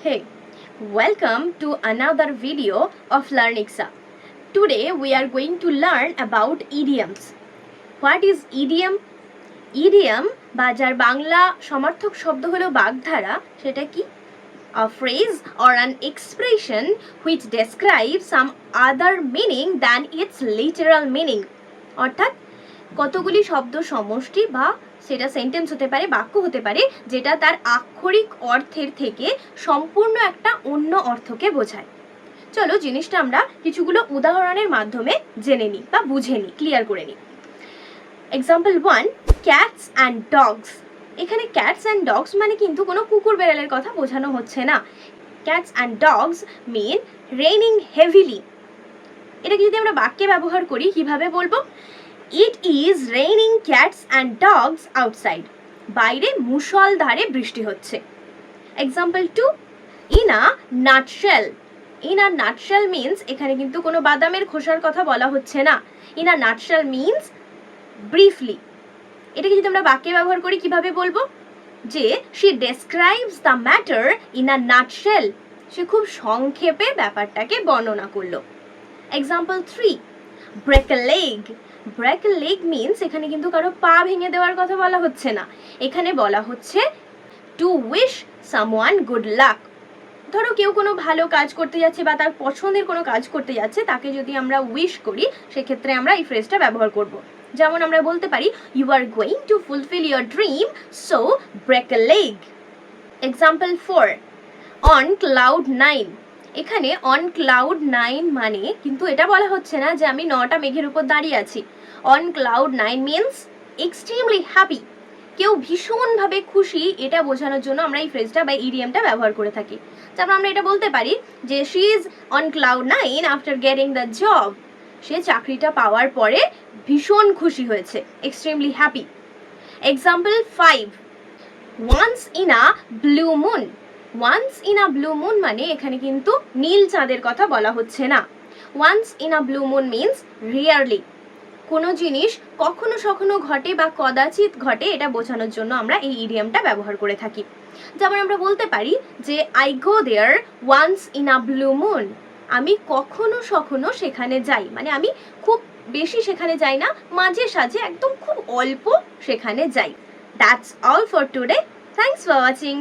Hey, welcome to another video of Learnixa. Today we are going to learn about idioms. What is idiom? Idiom বা যার বাংলা সমার্থক শব্দ হলো বাগধারা, সেটা কি? A phrase or an expression which describes some other meaning than its literal meaning. অর্থাৎ কতগুলি শব্দ সমষ্টি বা সেটা সেন্টেন্স হতে পারে, বাক্য হতে পারে, যেটা তার আক্ষরিক অর্থের থেকে সম্পূর্ণ একটা অন্য অর্থকে বোঝায়। চলো জিনিসটা আমরা কিছুগুলো উদাহরণের মাধ্যমে জেনে নিই বা বুঝে নিই, ক্লিয়ার করে নিই। Example 1, cats and dogs. এখানে ক্যাটস অ্যান্ড ডগস মানে কিন্তু কোনো কুকুর বেড়ালের কথা বোঝানো হচ্ছে না। Cats and dogs mean raining heavily. এটাকে যদি আমরা বাক্যে ব্যবহার করি কিভাবে বলবো? It is raining cats and dogs outside. বাইরে মুষলধারে বৃষ্টি হচ্ছে। Example 2, in a nutshell. In a nutshell means এখানে কিন্তু কোনো বাদামের খোসার কথা বলা হচ্ছে না। In a nutshell means briefly. এটাকে যদি আমরা বাক্যে ব্যবহার করি কিভাবে বলবো? যে she describes the matter in a nutshell. সে খুব সংক্ষেপে ব্যাপারটাকে বর্ণনা করলো। Example 3, break a leg. Break a leg means এখানে কিন্তু কারো পা ভেঙে দেওয়ার কথা বলা হচ্ছে না, এখানে বলা হচ্ছে two wish someone good luck. ধরো কেউ কোনো ভালো কাজ করতে যাচ্ছে বা তার পছন্দের কোনো কাজ করতে যাচ্ছে, তাকে যদি আমরা উইশ করি সেক্ষেত্রে আমরা এই ফ্রেজটা ব্যবহার করব। যেমন আমরা বলতে পারি you are going to fulfil your dream, so break a leg. Example 4, on cloud 9। এখানে অন ক্লাউড 9 মানে কিন্তু এটা বলা হচ্ছে না যে আমি 9টা মেঘের উপর দাঁড়িয়ে আছি। On cloud 9 means extremely happy, কেউ ভীষণভাবে খুশি, এটা বোঝানোর জন্য আমরা এই ফ্রেজটা বা ইডিয়ামটা ব্যবহার করে থাকি। তারপর আমরা এটা বলতে পারি যে she is on cloud 9 after getting the job. সে চাকরিটা পাওয়ার পরে ভীষণ খুশি হয়েছে, extremely happy. Example 5, once in a blue moon. Once in a blue moon মানে এখানে কিন্তু নীল চাঁদের কথা বলা হচ্ছে না। Once in a blue moon means rarely, কোনো জিনিস কখনো সখনো ঘটে বা কদাচিৎ ঘটে, এটা বোঝানোর জন্য আমরা এই ইডিয়ামটা ব্যবহার করে থাকি। যেমন আমরা বলতে পারি যে I go there once in a blue moon. আমি কখনো সখনো সেখানে যাই, মানে আমি খুব বেশি সেখানে যাই না, মাঝে সাঝে একদম খুব অল্প সেখানে যাই। That's all for today. Thanks for watching.